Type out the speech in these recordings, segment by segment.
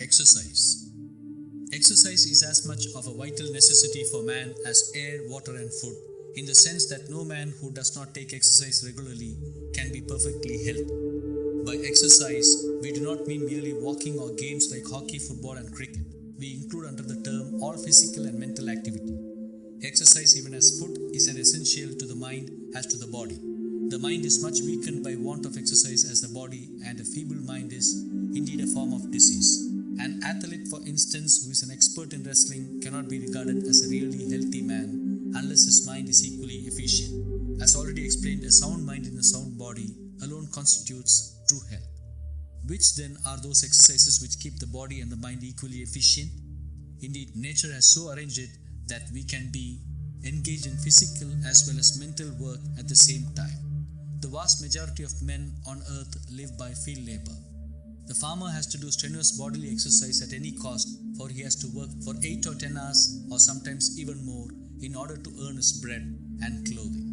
Exercise. Exercise is as much of a vital necessity for man as air, water and food, in the sense that no man who does not take exercise regularly can be perfectly healthy. By exercise, we do not mean merely walking or games like hockey, football and cricket. We include under the term all physical and mental activity. Exercise, even as food, is an essential to the mind as to the body. The mind is much weakened by want of exercise as the body, and a feeble mind is indeed a form of disease. An athlete, for instance, who is an expert in wrestling cannot be regarded as a really healthy man unless his mind is equally efficient. As already explained, a sound mind in a sound body alone constitutes true health. Which then are those exercises which keep the body and the mind equally efficient? Indeed, nature has so arranged it that we can be engaged in physical as well as mental work at the same time. The vast majority of men on earth live by field labor. The farmer has to do strenuous bodily exercise at any cost, for he has to work for 8 or 10 hours or sometimes even more in order to earn his bread and clothing.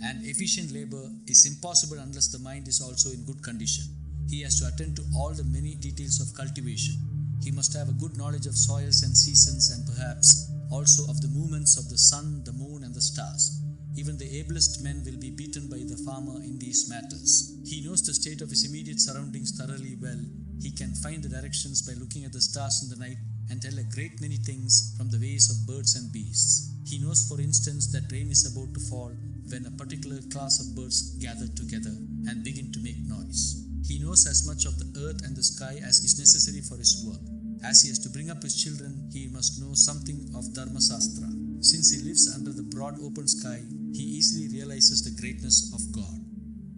And efficient labor is impossible unless the mind is also in good condition. He has to attend to all the many details of cultivation. He must have a good knowledge of soils and seasons, and perhaps also of the movements of the sun, the moon and the stars. Even the ablest men will be beaten by the farmer in these matters. He knows the state of his immediate surroundings thoroughly well. He can find the directions by looking at the stars in the night and tell a great many things from the ways of birds and beasts. He knows, for instance, that rain is about to fall when a particular class of birds gather together and begin to make noise. He knows as much of the earth and the sky as is necessary for his work. As he has to bring up his children, he must know something of Dharma Sastra. Since he lives under the broad open sky, he easily realizes the greatness of God.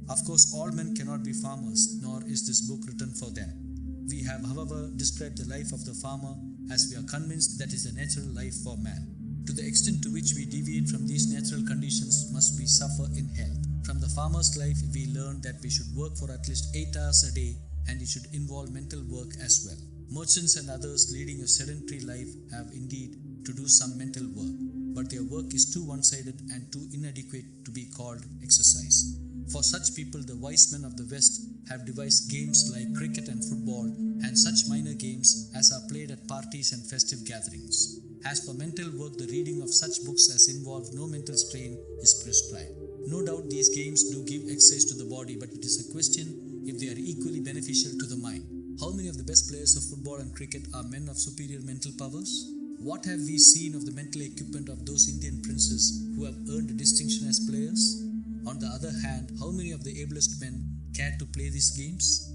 Of course, all men cannot be farmers, nor is this book written for them. We have, however, described the life of the farmer as we are convinced that is the natural life for man. To the extent to which we deviate from these natural conditions must we suffer in health. From the farmer's life, we learn that we should work for at least 8 hours a day, and it should involve mental work as well. Merchants and others leading a sedentary life have indeed to do some mental work, but their work is too one-sided and too inadequate to be called exercise. For such people, the wise men of the West have devised games like cricket and football and such minor games as are played at parties and festive gatherings. As for mental work, the reading of such books as involve no mental strain is prescribed. No doubt these games do give exercise to the body, but it is a question if they are equally beneficial to the mind. How many of the best players of football and cricket are men of superior mental powers? What have we seen of the mental equipment of those Indian princes who have earned a distinction as players? On the other hand, how many of the ablest men care to play these games?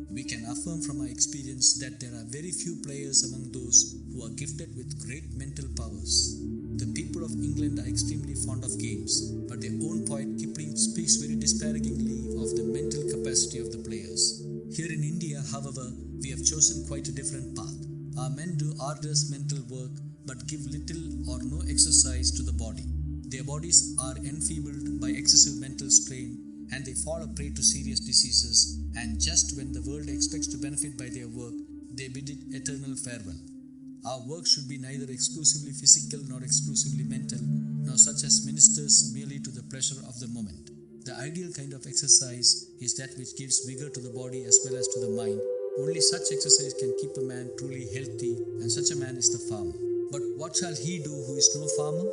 We can affirm from our experience that there are very few players among those who are gifted with great mental powers. The people of England are extremely fond of games, but their own poet Kipling speaks very disparagingly of the mental capacity of the players. Here in India, however, we have chosen quite a different path. Our men do arduous mental work but give little or no exercise to the body. Their bodies are enfeebled by excessive mental strain and they fall a prey to serious diseases, and just when the world expects to benefit by their work, they bid it eternal farewell. Our work should be neither exclusively physical nor exclusively mental, nor such as ministers merely to the pleasure of the moment. The ideal kind of exercise is that which gives vigor to the body as well as to the mind. Only such exercise can keep a man truly healthy, and such a man is the farmer. But what shall he do who is no farmer?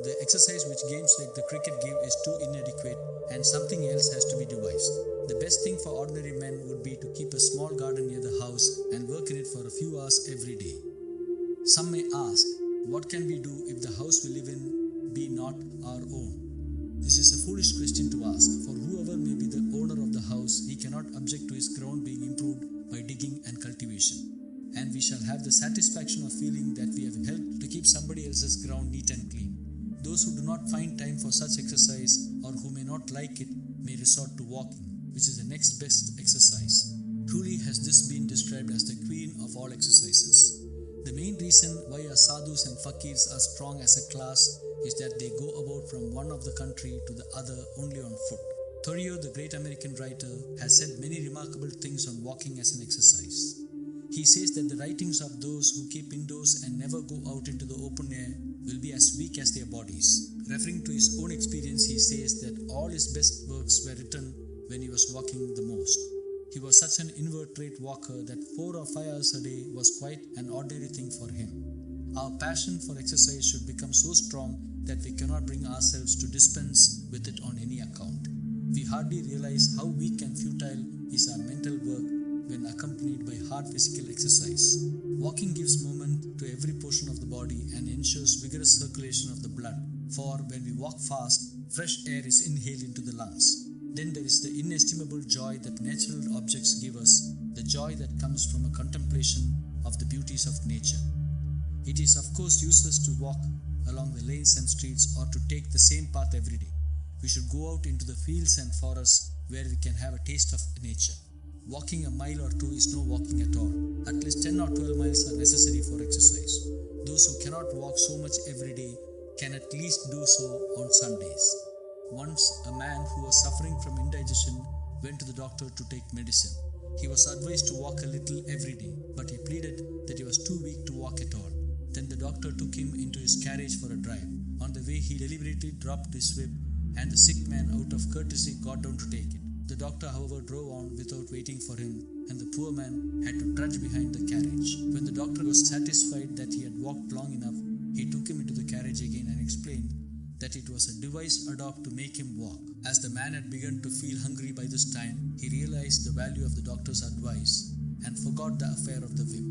The exercise which games like the cricket give is too inadequate, and something else has to be devised. The best thing for ordinary men would be to keep a small garden near the house and work in it for a few hours every day. Some may ask, what can we do if the house we live in be not our own? This is a foolish question to ask, for whoever may be the owner of the house, he cannot object to his ground being improved by digging and cultivation. And we shall have the satisfaction of feeling that we have helped to keep somebody else's ground neat and clean. Those who do not find time for such exercise or who may not like it may resort to walking, which is the next best exercise. Truly has this been described as the queen of all exercises. The main reason why our sadhus and fakirs are strong as a class is that they go about from one of the country to the other only on foot. Thoreau, the great American writer, has said many remarkable things on walking as an exercise. He says that the writings of those who keep indoors and never go out into the open air will be as weak as their bodies. Referring to his own experience, he says that all his best works were written when he was walking the most. He was such an invertebrate walker that 4 or 5 hours a day was quite an ordinary thing for him. Our passion for exercise should become so strong that we cannot bring ourselves to dispense with it on any account. We hardly realize how weak and futile is our mental work when accompanied by hard physical exercise. Walking gives movement to every portion of the body and ensures vigorous circulation of the blood, for when we walk fast, fresh air is inhaled into the lungs. Then there is the inestimable joy that natural objects give us, the joy that comes from a contemplation of the beauties of nature. It is of course useless to walk along the lanes and streets or to take the same path every day. We should go out into the fields and forests where we can have a taste of nature. Walking a mile or two is no walking at all. At least 10 or 12 miles are necessary for exercise. Those who cannot walk so much every day can at least do so on Sundays. Once, a man who was suffering from indigestion went to the doctor to take medicine. He was advised to walk a little every day, but he pleaded that he was too weak to walk at all. Then the doctor took him into his carriage for a drive. On the way, he deliberately dropped his whip, and the sick man, out of courtesy, got down to take it. The doctor, however, drove on without waiting for him, and the poor man had to trudge behind the carriage. When the doctor was satisfied that he had walked long enough, he took him into the carriage again and explained that it was a device adopted to make him walk. As the man had begun to feel hungry by this time, he realized the value of the doctor's advice and forgot the affair of the whip.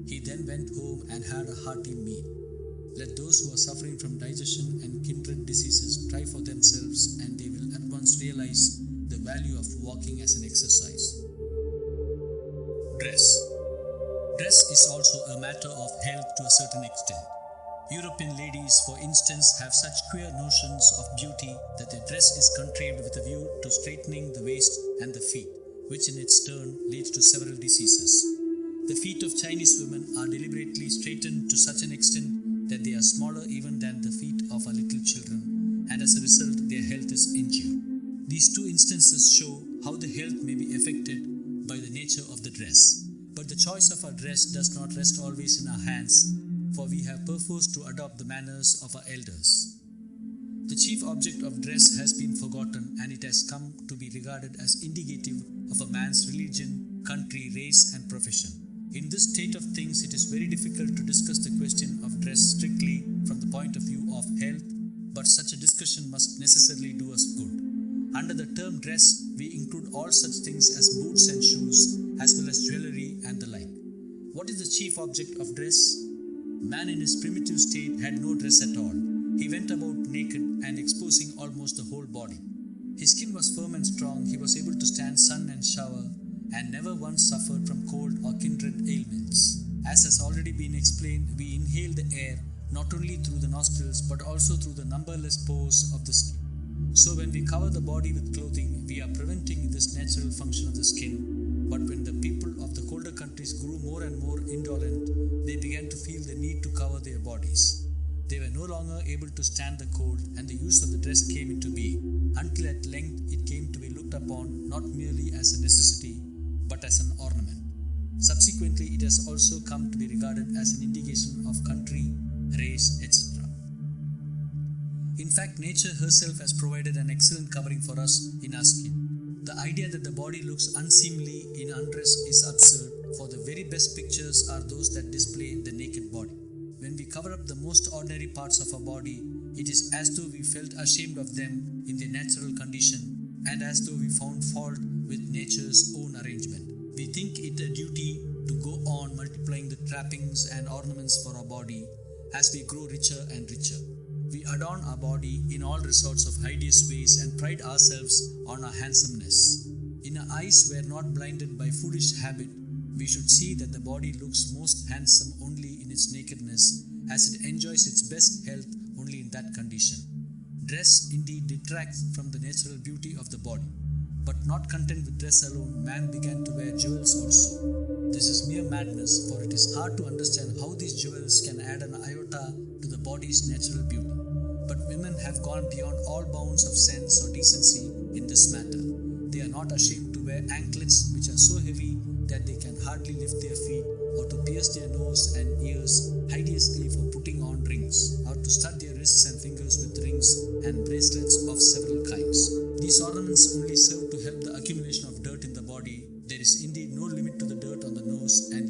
He then went home and had a hearty meal. Let those who are suffering from digestion and kindred diseases try for themselves, and they will at once realize the value of walking as an exercise. Dress. Dress is also a matter of health to a certain extent. European ladies, for instance, have such queer notions of beauty that their dress is contrived with a view to straightening the waist and the feet, which in its turn leads to several diseases. The feet of Chinese women are deliberately straightened to such an extent that they are smaller even than the feet of our little children, and as a result their health is injured. These two instances show how the health may be affected by the nature of the dress. But the choice of our dress does not rest always in our hands, for we have perforce to adopt the manners of our elders. The chief object of dress has been forgotten, and it has come to be regarded as indicative of a man's religion, country, race, and profession. In this state of things, it is very difficult to discuss the question of dress strictly from the point of view of health, but such a discussion must necessarily do us good. Under the term dress, we include all such things as boots and shoes, as well as jewelry and the like. What is the chief object of dress? Man in his primitive state had no dress at all. He went about naked and exposing almost the whole body. His skin was firm and strong, he was able to stand sun and shower, and never once suffered from cold or kindred ailments. As has already been explained, we inhale the air not only through the nostrils but also through the numberless pores of the skin. So when we cover the body with clothing, we are preventing this natural function of the skin. But when the people of the colder countries grew more and more indolent, they began to feel the need to cover their bodies. They were no longer able to stand the cold, and the use of the dress came into being, until at length it came to be looked upon not merely as a necessity, but as an ornament. Subsequently, it has also come to be regarded as an indication of country, race, etc. In fact, nature herself has provided an excellent covering for us in our skin. The idea that the body looks unseemly in undress is absurd, for the very best pictures are those that display the naked body. When we cover up the most ordinary parts of our body, it is as though we felt ashamed of them in their natural condition, and as though we found fault with nature's own arrangement. We think it a duty to go on multiplying the trappings and ornaments for our body as we grow richer and richer. We adorn our body in all sorts of hideous ways and pride ourselves on our handsomeness. In our eyes we are not blinded by foolish habit. We should see that the body looks most handsome only in its nakedness, as it enjoys its best health only in that condition. Dress indeed detracts from the natural beauty of the body. But not content with dress alone, man began to wear jewels also. This is mere madness, for it is hard to understand how these jewels can add an iota to the body's natural beauty. But women have gone beyond all bounds of sense or decency in this matter. They are not ashamed to wear anklets which are so heavy that they can hardly lift their feet, or to pierce their nose and ears hideously for putting on rings, or to stud their wrists and fingers with rings and bracelets of several kinds. These ornaments only serve to help the accumulation of dirt in the body. There is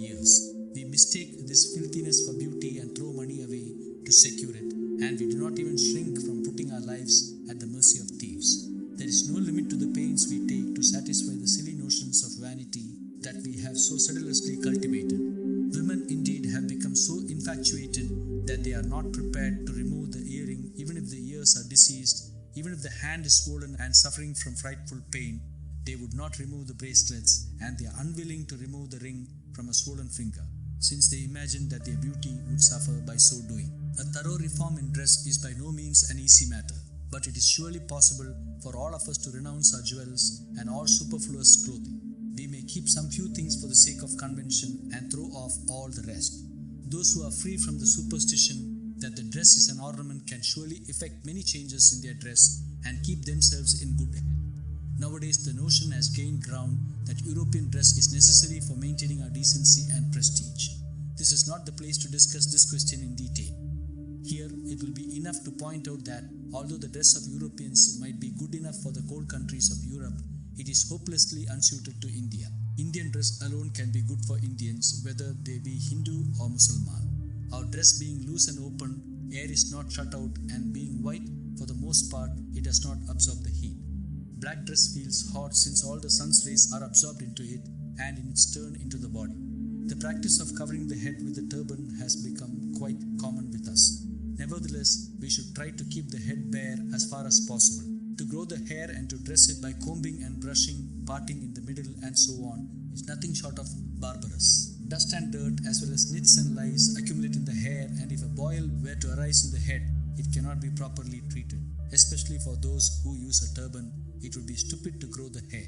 years. We mistake this filthiness for beauty and throw money away to secure it, and we do not even shrink from putting our lives at the mercy of thieves. There is no limit to the pains we take to satisfy the silly notions of vanity that we have so sedulously cultivated. Women indeed have become so infatuated that they are not prepared to remove the earring even if the ears are diseased, even if the hand is swollen and suffering from frightful pain. They would not remove the bracelets, and they are unwilling to remove the ring from a swollen finger, since they imagine that their beauty would suffer by so doing. A thorough reform in dress is by no means an easy matter, but it is surely possible for all of us to renounce our jewels and all superfluous clothing. We may keep some few things for the sake of convention and throw off all the rest. Those who are free from the superstition that the dress is an ornament can surely effect many changes in their dress and keep themselves in good health. Nowadays, the notion has gained ground that European dress is necessary for maintaining our decency and prestige. This is not the place to discuss this question in detail. Here, it will be enough to point out that although the dress of Europeans might be good enough for the cold countries of Europe, it is hopelessly unsuited to India. Indian dress alone can be good for Indians, whether they be Hindu or Muslim. Our dress being loose and open, air is not shut out, and being white, for the most part, it does not absorb the heat. Black dress feels hot since all the sun's rays are absorbed into it and in its turn into the body. The practice of covering the head with a turban has become quite common with us. Nevertheless, we should try to keep the head bare as far as possible. To grow the hair and to dress it by combing and brushing, parting in the middle and so on is nothing short of barbarous. Dust and dirt as well as nits and lice accumulate in the hair, and if a boil were to arise in the head, it cannot be properly treated. Especially for those who use a turban, it would be stupid to grow the hair.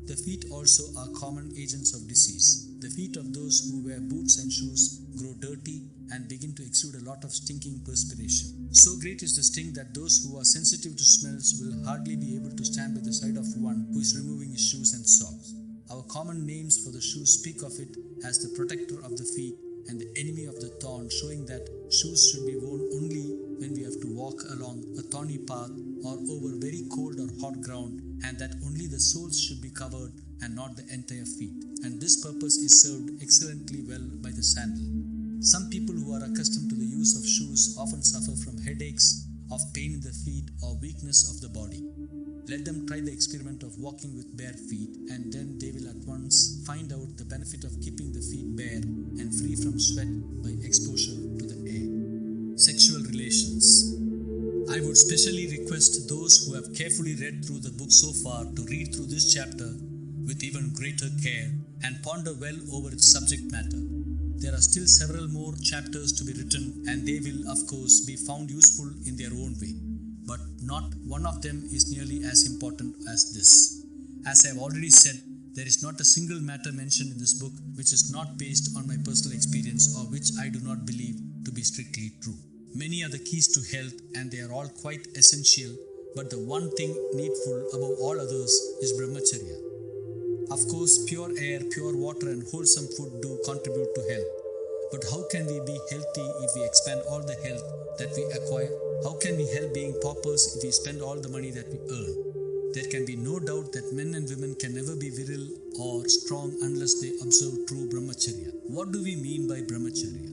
The feet also are common agents of disease. The feet of those who wear boots and shoes grow dirty and begin to exude a lot of stinking perspiration. So great is the stink that those who are sensitive to smells will hardly be able to stand by the side of one who is removing his shoes and socks. Our common names for the shoes speak of it as the protector of the feet and the enemy of the thorn, showing that shoes should be worn only when we have to walk along a thorny path or over very cold or hot ground, and that only the soles should be covered and not the entire feet. And this purpose is served excellently well by the sandal. Some people who are accustomed to the use of shoes often suffer from headaches, of pain in the feet, or weakness of the body. Let them try the experiment of walking with bare feet, and then they will at once find out the benefit of keeping the feet bare and free from sweat by exposure to the air. Sexual relations. I would specially request those who have carefully read through the book so far to read through this chapter with even greater care and ponder well over its subject matter. There are still several more chapters to be written, and they will, of course, be found useful in their own way. But not one of them is nearly as important as this. As I have already said, there is not a single matter mentioned in this book which is not based on my personal experience or which I do not believe to be strictly true. Many are the keys to health, and they are all quite essential, but the one thing needful above all others is brahmacharya. Of course, pure air, pure water and wholesome food do contribute to health. But how can we be healthy if we expend all the health that we acquire? How can we help being paupers if we spend all the money that we earn? There can be no doubt that men and women can never be virile or strong unless they observe true brahmacharya. What do we mean by brahmacharya?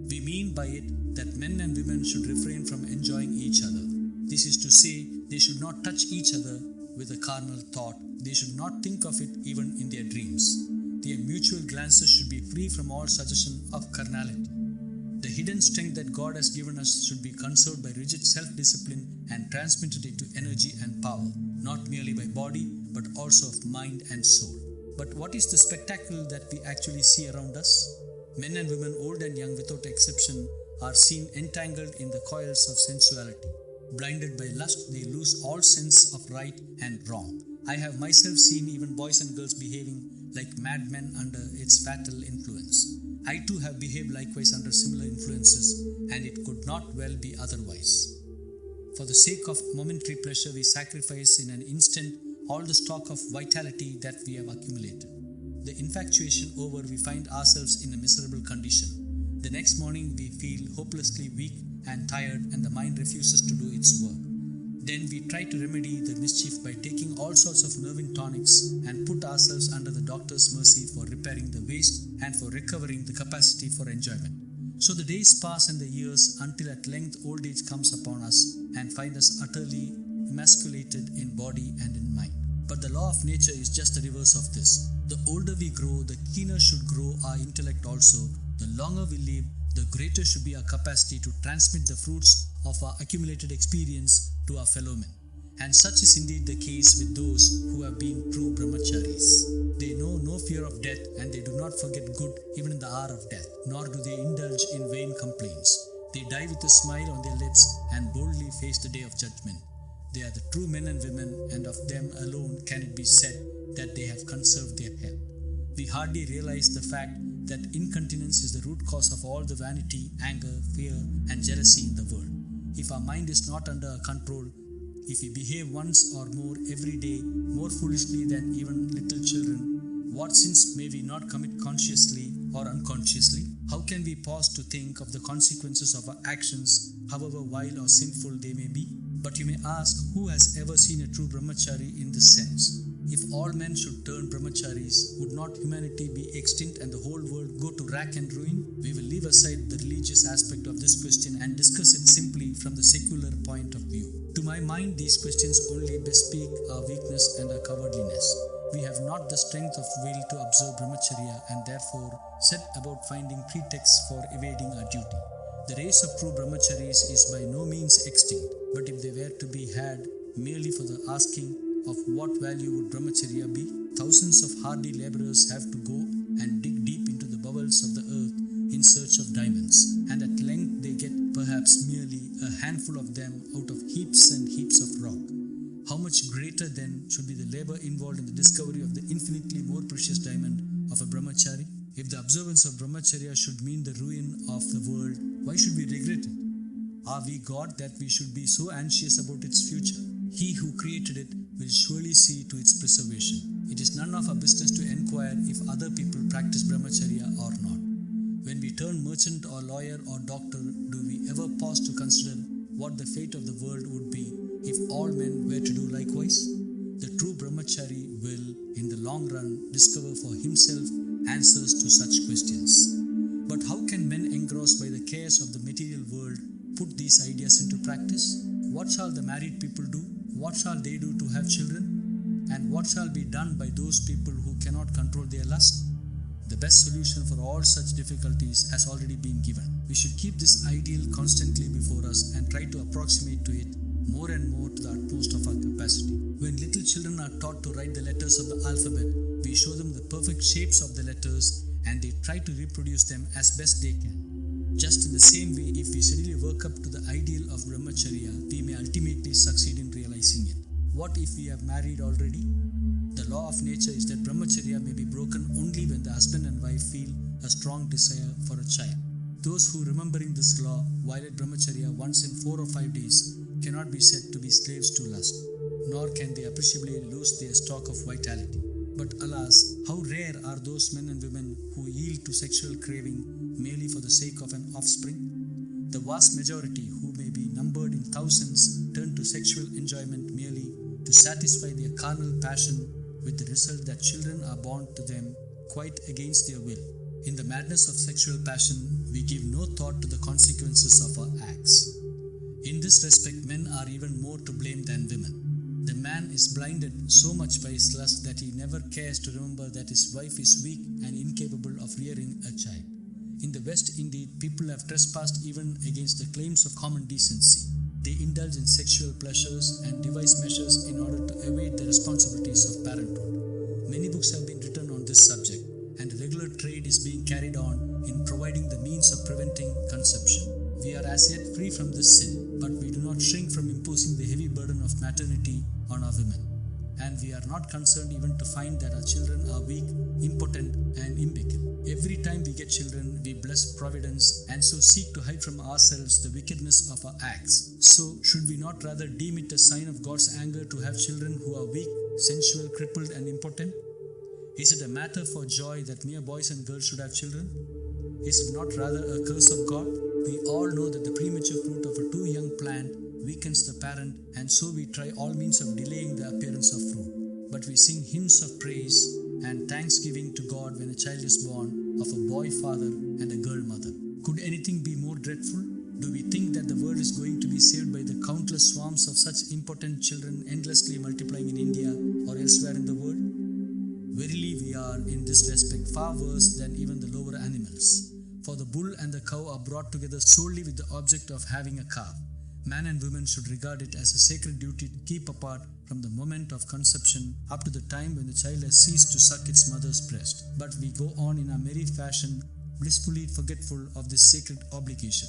We mean by it that men and women should refrain from enjoying each other. This is to say, they should not touch each other with a carnal thought. They should not think of it even in their dreams. Their mutual glances should be free from all suggestion of carnality. The hidden strength that God has given us should be conserved by rigid self-discipline and transmitted into energy and power, not merely by body, but also of mind and soul. But what is the spectacle that we actually see around us? Men and women, old and young without exception, are seen entangled in the coils of sensuality. Blinded by lust, they lose all sense of right and wrong. I have myself seen even boys and girls behaving like madmen under its fatal influence. I too have behaved likewise under similar influences, and it could not well be otherwise. For the sake of momentary pleasure, we sacrifice in an instant all the stock of vitality that we have accumulated. The infatuation over, we find ourselves in a miserable condition. The next morning we feel hopelessly weak and tired, and the mind refuses to do its work. Then we try to remedy the mischief by taking all sorts of nerving tonics and put ourselves under the doctor's mercy for repairing the waste and for recovering the capacity for enjoyment. So the days pass and the years until at length old age comes upon us and finds us utterly emasculated in body and in mind. But the law of nature is just the reverse of this. The older we grow, the keener should grow our intellect also. The longer we live, the greater should be our capacity to transmit the fruits of our accumulated experience to our fellow men. And such is indeed the case with those who have been true brahmacharis. They know no fear of death, and they do not forget good even in the hour of death, nor do they indulge in vain complaints. They die with a smile on their lips and boldly face the day of judgment. They are the true men and women, and of them alone can it be said that they have conserved their health. We hardly realize the fact that incontinence is the root cause of all the vanity, anger, fear, and jealousy in the world. If our mind is not under our control, if we behave once or more every day more foolishly than even little children, what sins may we not commit consciously or unconsciously? How can we pause to think of the consequences of our actions, however vile or sinful they may be? But you may ask, who has ever seen a true brahmachari in this sense? If all men should turn brahmacharis, would not humanity be extinct and the whole world go to rack and ruin? We will leave aside the religious aspect of this question and discuss it simply from the secular point of view. To my mind, these questions only bespeak our weakness and our cowardliness. We have not the strength of will to observe brahmacharya and therefore set about finding pretexts for evading our duty. The race of true brahmacharis is by no means extinct, but if they were to be had merely for the asking of what value would brahmacharya be, thousands of hardy laborers have to go and dig deep into the bowels of the earth in search of diamonds, and at length they get perhaps merely a handful of them out of heaps and heaps of rock. How much greater then should be the labor involved in the discovery of the infinitely more precious diamond of a brahmachari? If the observance of brahmacharya should mean the ruin of the world, why should we regret it? Are we God that we should be so anxious about its future? He who created it will surely see to its preservation. It is none of our business to enquire if other people practice brahmacharya or not. When we turn merchant or lawyer or doctor, do we ever pause to consider what the fate of the world would be if all men were to do likewise? The true brahmachari will, in the long run, discover for himself answers to such questions. But how can men engrossed by the cares of the material world put these ideas into practice? What shall the married people do? What shall they do to have children? And what shall be done by those people who cannot control their lust? The best solution for all such difficulties has already been given. We should keep this ideal constantly before us and try to approximate to it more and more to the utmost of our capacity. When little children are taught to write the letters of the alphabet, we show them the perfect shapes of the letters and they try to reproduce them as best they can. Just in the same way, if we steadily work up to the ideal of brahmacharya, we may ultimately succeed in realizing it. What if we have married already? The law of nature is that brahmacharya may be broken only when the husband and wife feel a strong desire for a child. Those who, remembering this law, violate brahmacharya once in 4 or 5 days cannot be said to be slaves to lust, nor can they appreciably lose their stock of vitality. But alas, how rare are those men and women who yield to sexual craving merely for the sake of an offspring? The vast majority, who may be numbered in thousands, turn to sexual enjoyment merely to satisfy their carnal passion, with the result that children are born to them quite against their will. In the madness of sexual passion, we give no thought to the consequences of our acts. In this respect, men are even more to blame than women. The man is blinded so much by his lust that he never cares to remember that his wife is weak and incapable of rearing a child. In the West, indeed, people have trespassed even against the claims of common decency. They indulge in sexual pleasures and devise measures in order to evade the responsibilities of parenthood. Many books have been written on this subject, and a regular trade is being carried on in providing the means of preventing conception. We are as yet free from this sin, but we do not shrink from imposing the heavy burden of maternity on our women. And we are not concerned even to find that our children are weak, impotent, and imbecile. Every time we get children, we bless Providence and so seek to hide from ourselves the wickedness of our acts. So, should we not rather deem it a sign of God's anger to have children who are weak, sensual, crippled, and impotent? Is it a matter for joy that mere boys and girls should have children? Is it not rather a curse of God? We all know that the premature fruit of a too young plant weakens the parent, and so we try all means of delaying the appearance of fruit. But we sing hymns of praise and thanksgiving to God when a child is born of a boy father and a girl mother. Could anything be more dreadful? Do we think that the world is going to be saved by the countless swarms of such impotent children endlessly multiplying in India or elsewhere in the world? Verily, we are in this respect far worse than even the lower animals. For the bull and the cow are brought together solely with the object of having a calf. Man and woman should regard it as a sacred duty to keep apart from the moment of conception up to the time when the child has ceased to suck its mother's breast. But we go on in a merry fashion, blissfully forgetful of this sacred obligation.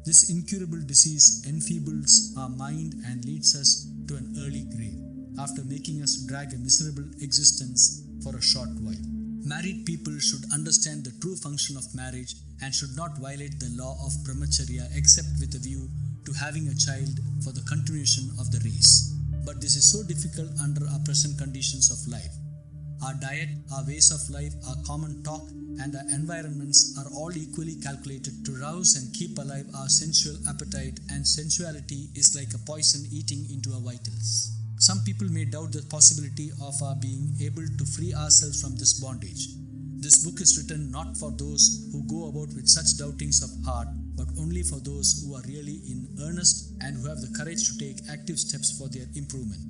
This incurable disease enfeebles our mind and leads us to an early grave, after making us drag a miserable existence for a short while. Married people should understand the true function of marriage and should not violate the law of brahmacharya except with a view to having a child for the continuation of the race. But this is so difficult under our present conditions of life. Our diet, our ways of life, our common talk, and our environments are all equally calculated to rouse and keep alive our sensual appetite, and sensuality is like a poison eating into our vitals. Some people may doubt the possibility of our being able to free ourselves from this bondage. This book is written not for those who go about with such doubtings of heart, but only for those who are really in earnest and who have the courage to take active steps for their improvement.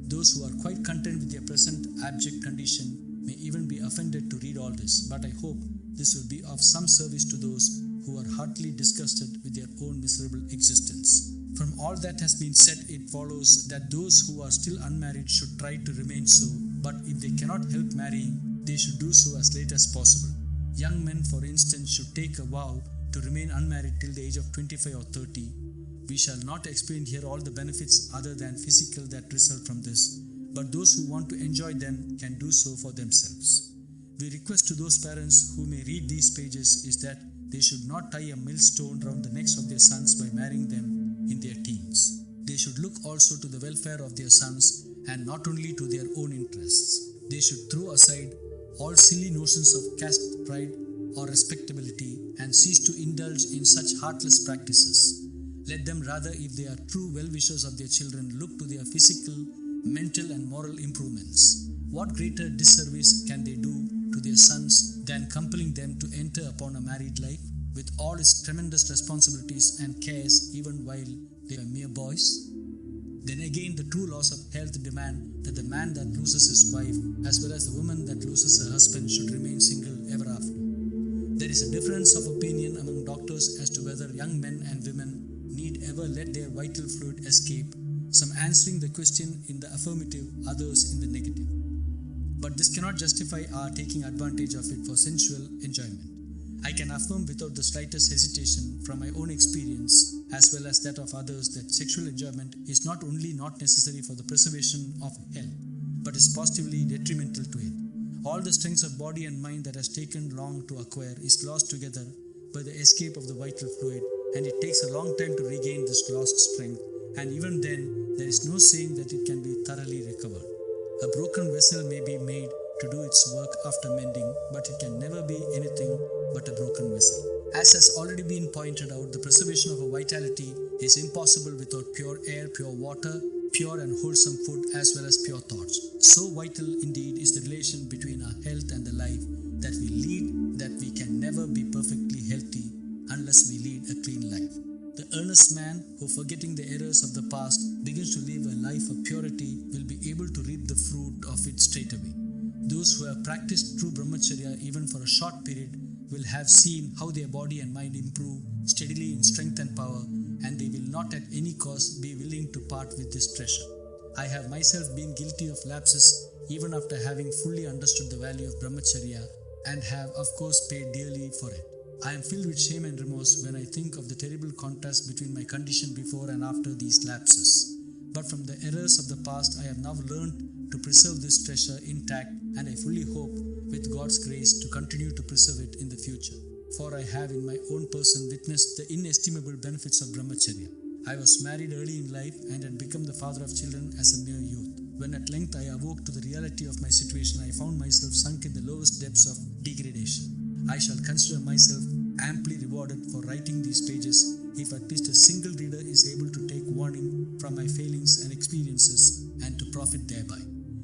Those who are quite content with their present abject condition may even be offended to read all this, but I hope this will be of some service to those who are heartily disgusted with their own miserable existence. From all that has been said, it follows that those who are still unmarried should try to remain so, but if they cannot help marrying, they should do so as late as possible. Young men, for instance, should take a vow to remain unmarried till the age of 25 or 30. We shall not explain here all the benefits other than physical that result from this, but those who want to enjoy them can do so for themselves. We request to those parents who may read these pages is that they should not tie a millstone round the necks of their sons by marrying them in their teens. They should look also to the welfare of their sons and not only to their own interests. They should throw aside all silly notions of caste pride or respectability and cease to indulge in such heartless practices. Let them rather, if they are true well-wishers of their children, look to their physical, mental and moral improvements. What greater disservice can they do to their sons than compelling them to enter upon a married life with all its tremendous responsibilities and cares even while they are mere boys? Then again, the true laws of health demand that the man that loses his wife as well as the woman that loses her husband should remain single ever after. There is a difference of opinion among doctors as to whether young men and women need ever let their vital fluid escape, some answering the question in the affirmative, others in the negative. But this cannot justify our taking advantage of it for sensual enjoyment. I can affirm without the slightest hesitation from my own experience as well as that of others that sexual enjoyment is not only not necessary for the preservation of health, but is positively detrimental to it. All the strength of body and mind that has taken long to acquire is lost together by the escape of the vital fluid, and it takes a long time to regain this lost strength, and even then there is no saying that it can be thoroughly recovered. A broken vessel may be made to do its work after mending, but it can never be anything but a broken vessel. As has already been pointed out, the preservation of a vitality is impossible without pure air, pure water, pure and wholesome food as well as pure thoughts. So vital indeed is the relation between our health and the life that we lead that we can never be perfectly healthy unless we lead a clean life. The earnest man who, forgetting the errors of the past, begins to live a life of purity will be able to reap the fruit of it straightaway. Those who have practiced true brahmacharya even for a short period will have seen how their body and mind improve steadily in strength and power, and they will not at any cost be willing to part with this treasure. I have myself been guilty of lapses even after having fully understood the value of brahmacharya and have of course paid dearly for it. I am filled with shame and remorse when I think of the terrible contrast between my condition before and after these lapses. But from the errors of the past, I have now learned to preserve this treasure intact, and I fully hope, with God's grace, to continue to preserve it in the future. For I have in my own person witnessed the inestimable benefits of brahmacharya. I was married early in life and had become the father of children as a mere youth. When at length I awoke to the reality of my situation, I found myself sunk in the lowest depths of degradation. I shall consider myself amply rewarded for writing these pages if at least a single reader is able to take warning from my failings and experiences and to profit thereby.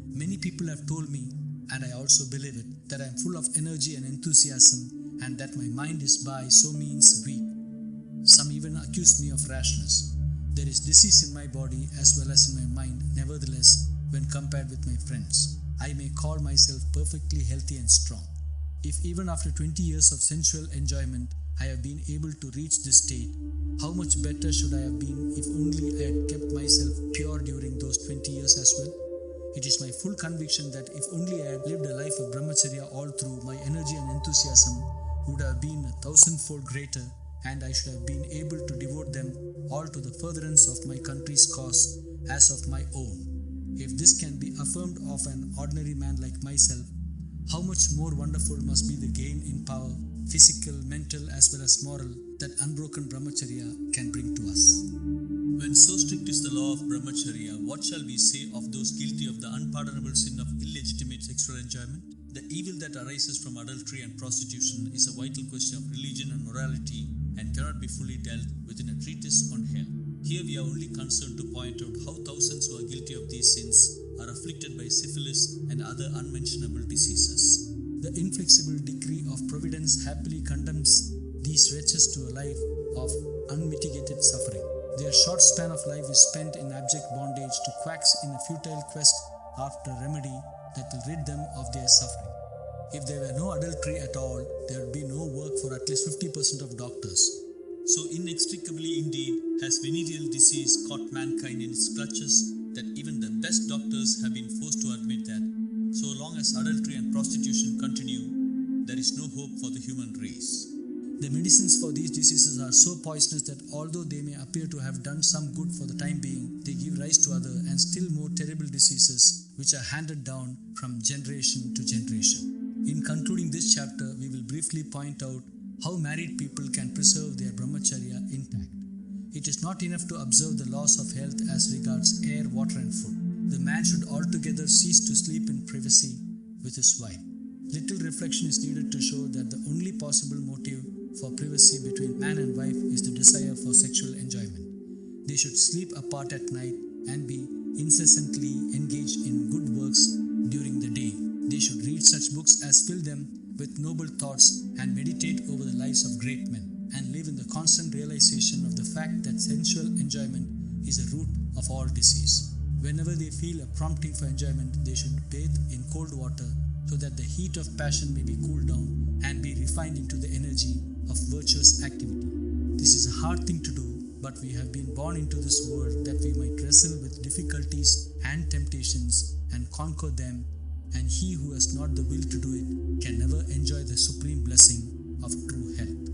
Many people have told me, and I also believe it, that I am full of energy and enthusiasm and that my mind is by so means weak. Some even accuse me of rashness. There is disease in my body as well as in my mind. Nevertheless, when compared with my friends, I may call myself perfectly healthy and strong. If even after 20 years of sensual enjoyment, I have been able to reach this state, how much better should I have been if only I had kept myself pure during those 20 years as well? It is my full conviction that if only I had lived a life of brahmacharya all through, my energy and enthusiasm would have been 1,000-fold greater, and I should have been able to devote them all to the furtherance of my country's cause as of my own. If this can be affirmed of an ordinary man like myself, how much more wonderful must be the gain in power, physical, mental as well as moral, that unbroken brahmacharya can bring to us. When so strict is the law of brahmacharya, what shall we say of those guilty of the unpardonable sin of illegitimate sexual enjoyment? The evil that arises from adultery and prostitution is a vital question of religion and morality and cannot be fully dealt with in a treatise on health. Here we are only concerned to point out how thousands who are guilty of these sins are afflicted by syphilis and other unmentionable diseases. The inflexible decree of providence happily condemns these wretches to a life of unmitigated suffering. Their short span of life is spent in abject bondage to quacks in a futile quest after a remedy that will rid them of their suffering. If there were no adultery at all, there would be no work for at least 50% of doctors. So inextricably indeed has venereal disease caught mankind in its clutches that even the best doctors have been forced to admit that so long as adultery and prostitution continue, there is no hope for the human race. The medicines for these diseases are so poisonous that although they may appear to have done some good for the time being, they give rise to other and still more terrible diseases which are handed down from generation to generation. In concluding this chapter, we will briefly point out how married people can preserve their brahmacharya intact. It is not enough to observe the laws of health as regards air, water and food. The man should altogether cease to sleep in privacy with his wife. Little reflection is needed to show that the only possible motive for privacy between man and wife is the desire for sexual enjoyment. They should sleep apart at night and be incessantly engaged in good works during the day. They should read such books as fill them with noble thoughts and meditate over the lives of great men and live in the constant realization of the fact that sensual enjoyment is the root of all disease. Whenever they feel a prompting for enjoyment, they should bathe in cold water so that the heat of passion may be cooled down and be refined into the energy of virtuous activity. This is a hard thing to do, but we have been born into this world that we might wrestle with difficulties and temptations and conquer them, and he who has not the will to do it can never enjoy the supreme blessing of true health.